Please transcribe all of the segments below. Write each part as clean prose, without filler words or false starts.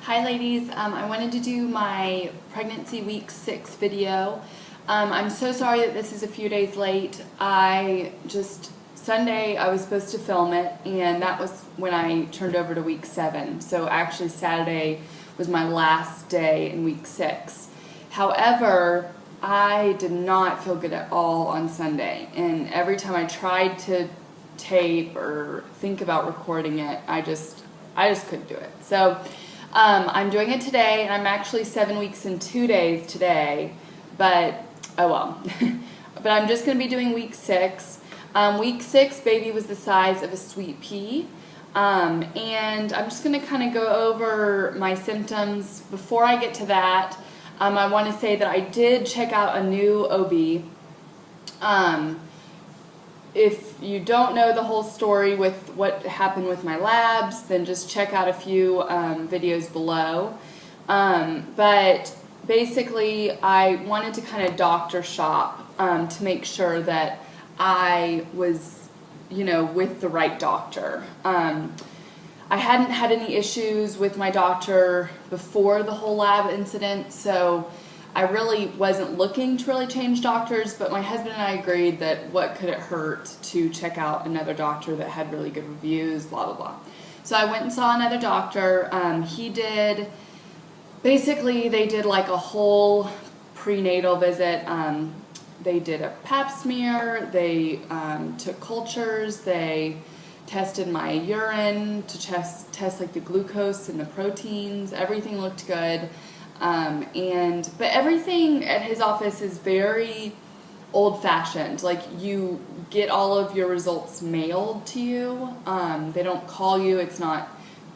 Hi ladies, I wanted to do my pregnancy week 6 video. I'm so sorry that this is a few days late. Sunday I was supposed to film it, and that was when I turned over to week 7. So actually Saturday was my last day in week 6. However, I did not feel good at all on Sunday, and every time I tried to tape or think about recording it, I just couldn't do it. So I'm doing it today, and I'm actually 7 weeks and 2 days today, but oh well. But I'm just going to be doing week 6. Week 6, baby was the size of a sweet pea, and I'm just going to kind of go over my symptoms. Before I get to that, I want to say that I did check out a new OB. If you don't know the whole story with what happened with my labs, then just check out a few videos below. But basically, I wanted to kind of doctor shop to make sure that I was, with the right doctor. I hadn't had any issues with my doctor before the whole lab incident, so I really wasn't looking to really change doctors, but my husband and I agreed that what could it hurt to check out another doctor that had really good reviews, blah, blah, blah. So I went and saw another doctor. They did like a whole prenatal visit. They did a pap smear, they took cultures, they tested my urine to test like the glucose and the proteins. Everything looked good. But everything at his office is very old-fashioned. Like, you get all of your results mailed to you. They don't call you. It's not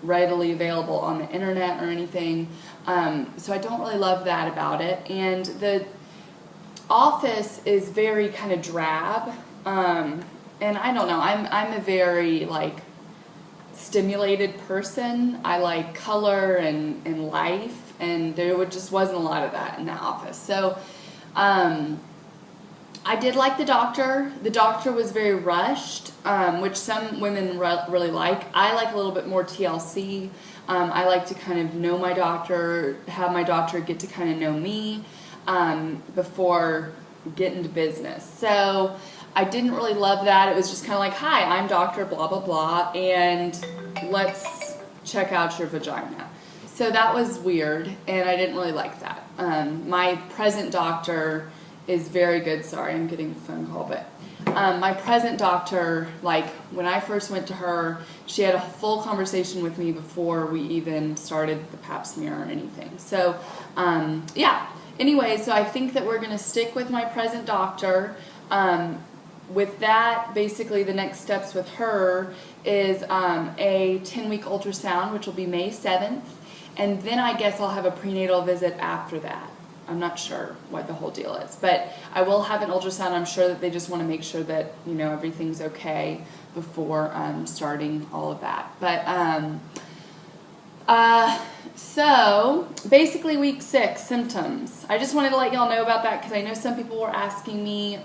readily available on the internet or anything. So I don't really love that about it. And the office is very kind of drab. And I don't know. I'm a very stimulated person. I like color and life. And there just wasn't a lot of that in that office. So I did like the doctor. The doctor was very rushed, which some women really like. I like a little bit more TLC. I like to kind of know my doctor, have my doctor get to kind of know me before getting to business. So I didn't really love that. It was just kind of like, hi, I'm Dr. blah, blah, blah, and let's check out your vagina. So that was weird, and I didn't really like that. My present doctor is very good. Sorry, I'm getting a phone call, but my present doctor, when I first went to her, she had a full conversation with me before we even started the pap smear or anything. So, yeah. Anyway, so I think that we're going to stick with my present doctor. With that, basically the next steps with her is a 10-week ultrasound, which will be May 7th. And then I guess I'll have a prenatal visit after that. I'm not sure what the whole deal is. But I will have an ultrasound. I'm sure that they just want to make sure that, everything's okay before starting all of that. But, so basically week 6, symptoms. I just wanted to let y'all know about that because I know some people were asking me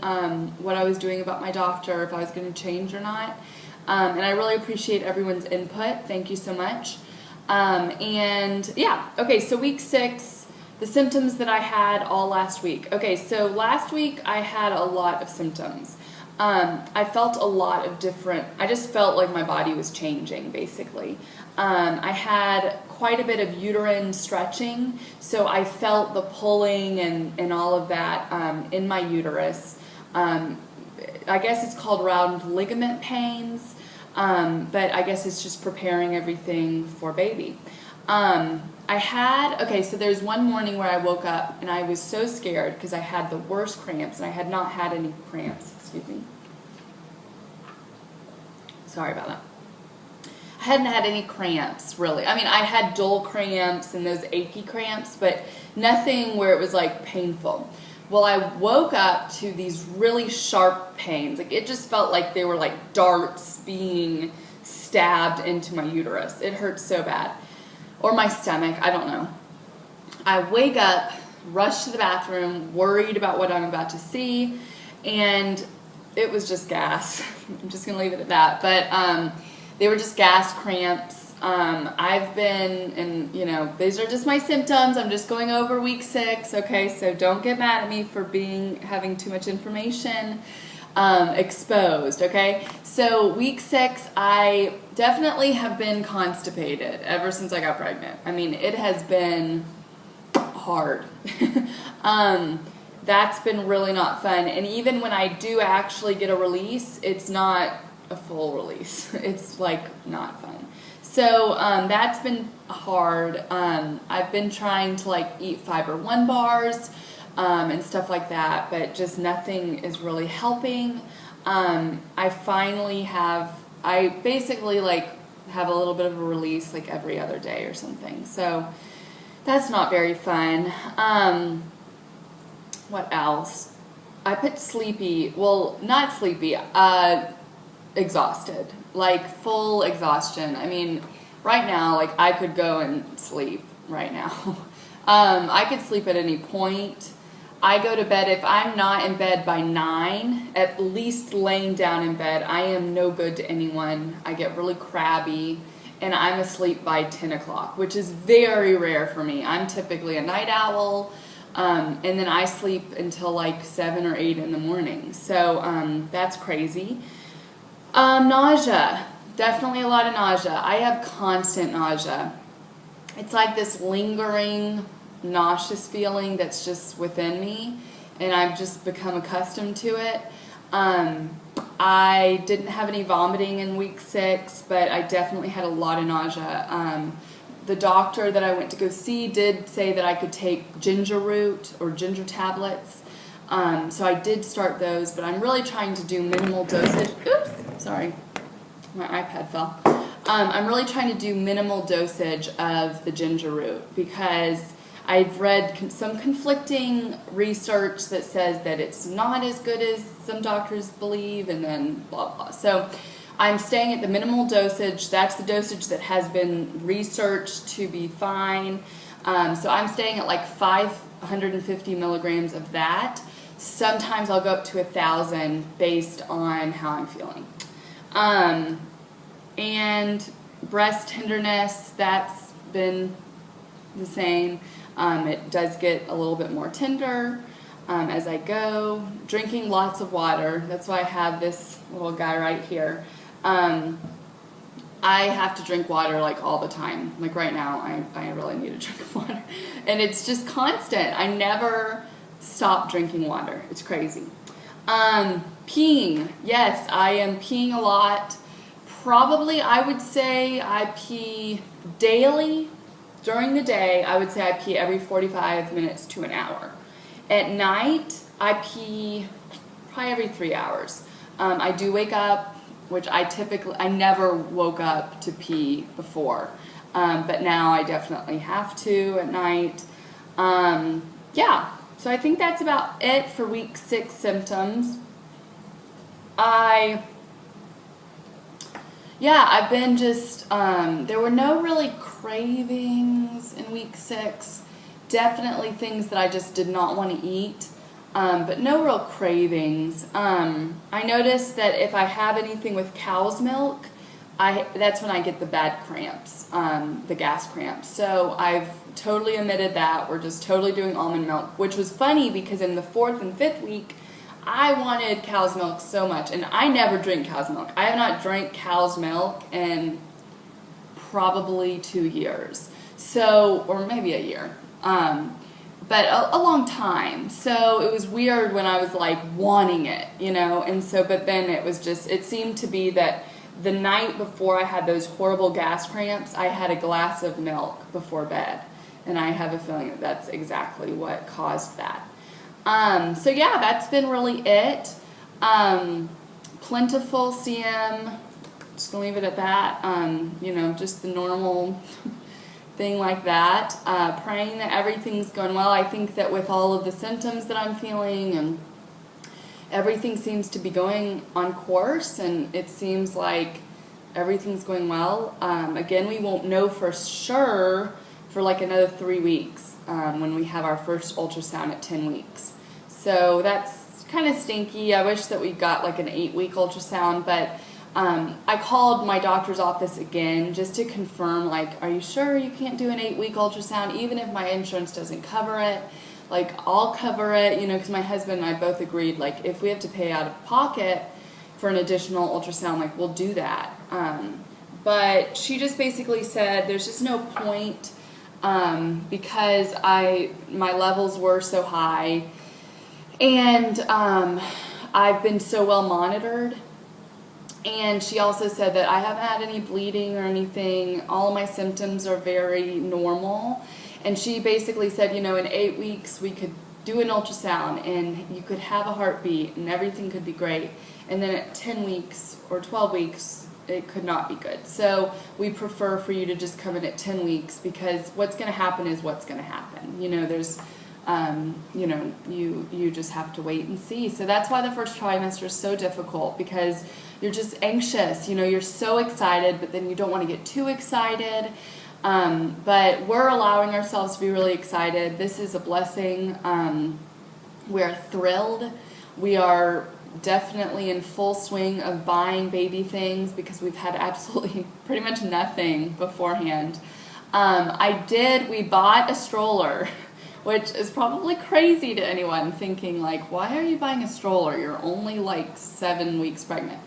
what I was doing about my doctor, if I was going to change or not. And I really appreciate everyone's input. Thank you so much. And yeah, okay, so week 6, the symptoms that I had all last week. Okay, so last week I had a lot of symptoms. I felt a lot of I just felt like my body was changing, basically. I had quite a bit of uterine stretching, so I felt the pulling and all of that in my uterus. I guess it's called round ligament pains. But I guess it's just preparing everything for baby. So there's one morning where I woke up and I was so scared because I had the worst cramps, and I had not had any cramps, excuse me. Sorry about that. I hadn't had any cramps, really. I mean, I had dull cramps and those achy cramps, but nothing where it was painful. Well, I woke up to these really sharp pains. It just felt like they were like darts being stabbed into my uterus. It hurt so bad. Or my stomach, I don't know. I wake up, rush to the bathroom, worried about what I'm about to see, and it was just gas. I'm just going to leave it at that. But they were just gas cramps. I've been, and you know, these are just my symptoms. I'm just going over week 6, okay? So don't get mad at me for having too much information exposed, okay? So week 6, I definitely have been constipated ever since I got pregnant. I mean, it has been hard. That's been really not fun. And even when I do actually get a release, it's not a full release. It's like not fun. So that's been hard. I've been trying to like eat Fiber One bars and stuff like that, but just nothing is really helping. I basically like have a little bit of a release like every other day or something. So that's not very fun. What else? I put sleepy, well, not sleepy, exhausted, like full exhaustion. I mean, right now, like I could go and sleep right now. I could sleep at any point. I go to bed, if I'm not in bed by 9, at least laying down in bed, I am no good to anyone. I get really crabby, and I'm asleep by 10 o'clock, which is very rare for me. I'm typically a night owl. And then I sleep until like 7 or 8 in the morning. So that's crazy. Nausea. Definitely a lot of nausea. I have constant nausea. It's like this lingering, nauseous feeling that's just within me. And I've just become accustomed to it. I didn't have any vomiting in week 6, but I definitely had a lot of nausea. The doctor that I went to go see did say that I could take ginger root or ginger tablets. So I did start those, but I'm really trying to do minimal dosage. Oops, sorry, my iPad fell. I'm really trying to do minimal dosage of the ginger root because I've read some conflicting research that says that it's not as good as some doctors believe, and then blah, blah. So I'm staying at the minimal dosage. That's the dosage that has been researched to be fine. So I'm staying at like 550 milligrams of that. Sometimes I'll go up to 1,000 based on how I'm feeling. And breast tenderness, that's been the same. It does get a little bit more tender as I go. Drinking lots of water. That's why I have this little guy right here. I have to drink water like all the time. Like right now, I really need a drink of water. And it's just constant. I never stop drinking water. It's crazy. Peeing. Yes, I am peeing a lot. Probably, I would say I pee daily. During the day, I would say I pee every 45 minutes to an hour. At night, I pee probably every 3 hours. I do wake up, which I never woke up to pee before. But now I definitely have to at night. Yeah, so I think that's about it for week 6 symptoms. I've been just, there were no really cravings in week 6. Definitely things that I just did not want to eat. But no real cravings. I noticed that if I have anything with cow's milk, that's when I get the bad cramps, the gas cramps. So I've totally omitted that. We're just totally doing almond milk, which was funny because in the 4th and 5th week, I wanted cow's milk so much, and I never drink cow's milk. I have not drank cow's milk in probably 2 years, so, or maybe a year. But a long time. So it was weird when I was like wanting it, you know, and so, but then it seemed to be that the night before I had those horrible gas cramps, I had a glass of milk before bed. And I have a feeling that that's exactly what caused that. So yeah, that's been really it. Plentiful CM, just gonna leave it at that. You know, just the normal thing like that. Praying that everything's going well. I think that with all of the symptoms that I'm feeling and everything seems to be going on course, and it seems like everything's going well. Again, we won't know for sure for like another 3 weeks when we have our first ultrasound at 10 weeks. So that's kind of stinky. I wish that we got like an 8-week ultrasound, but I called my doctor's office again just to confirm, like, are you sure you can't do an 8-week ultrasound, even if my insurance doesn't cover it? Like, I'll cover it, you know, because my husband and I both agreed, like, if we have to pay out of pocket for an additional ultrasound, like, we'll do that. But she just basically said there's just no point because my levels were so high, and I've been so well monitored. And she also said that I haven't had any bleeding or anything. All of my symptoms are very normal. And she basically said, you know, in 8 weeks we could do an ultrasound and you could have a heartbeat and everything could be great. And then at 10 weeks or 12 weeks, it could not be good. So we prefer for you to just come in at 10 weeks because what's going to happen is what's going to happen. You know, there's, you know, you just have to wait and see. So that's why the first trimester is so difficult, because you're just anxious. You know, you're so excited, but then you don't want to get too excited. But we're allowing ourselves to be really excited. This is a blessing. We're thrilled. We are definitely in full swing of buying baby things because we've had absolutely pretty much nothing beforehand. We bought a stroller, which is probably crazy to anyone thinking like, why are you buying a stroller? You're only like 7 weeks pregnant.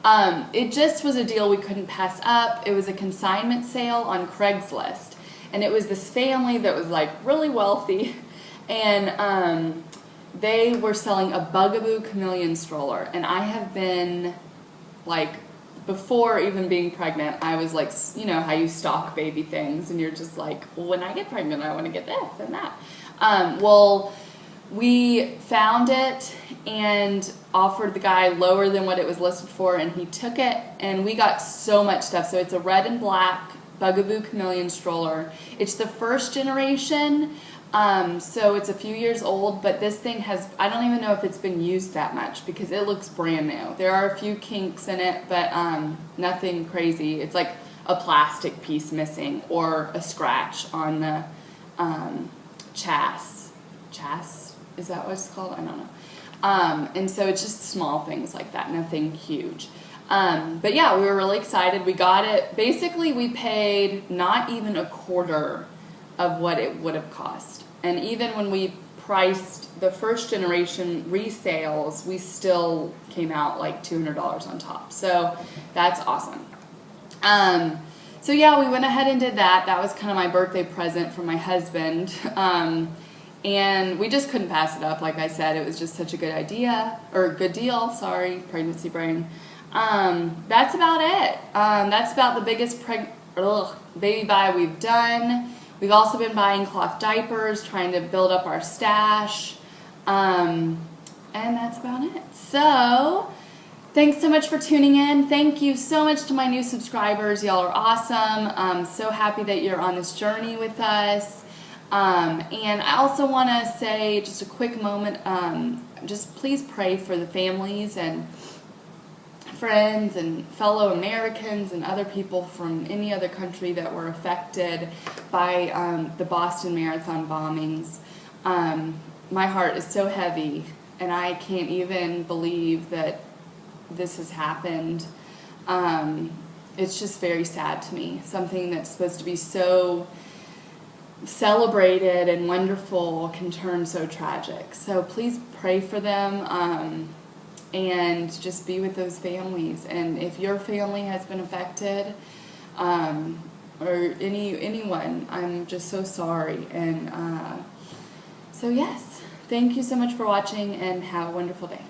It just was a deal we couldn't pass up. It was a consignment sale on Craigslist, and it was this family that was like really wealthy, and they were selling a Bugaboo Chameleon stroller, and I have been like, before even being pregnant, I was like, you know how you stock baby things and you're just like, well, when I get pregnant I want to get this and that. Well, we found it and offered the guy lower than what it was listed for, and he took it, and we got so much stuff. So it's a red and black Bugaboo Chameleon stroller. It's the first generation, so it's a few years old, but this thing has, I don't even know if it's been used that much because it looks brand new. There are a few kinks in it, but nothing crazy. It's like a plastic piece missing or a scratch on the chassis. Is that what it's called? I don't know. And so it's just small things like that, nothing huge. But yeah, we were really excited. We got it. Basically, we paid not even a quarter of what it would have cost. And even when we priced the first generation resales, we still came out like $200 on top. So that's awesome. So yeah, we went ahead and did that. That was kind of my birthday present from my husband. And we just couldn't pass it up. Like I said, it was just such a good idea, or good deal, sorry, pregnancy brain. That's about it. That's about the biggest baby buy we've done. We've also been buying cloth diapers, trying to build up our stash. And that's about it. So, thanks so much for tuning in. Thank you so much to my new subscribers. Y'all are awesome. I'm so happy that you're on this journey with us. And I also want to say just a quick moment, just please pray for the families and friends and fellow Americans and other people from any other country that were affected by the Boston Marathon bombings. My heart is so heavy, and I can't even believe that this has happened. It's just very sad to me. Something that's supposed to be so celebrated and wonderful can turn so tragic. So please pray for them, and just be with those families. And if your family has been affected, or anyone, I'm just so sorry. And so yes, thank you so much for watching, and have a wonderful day.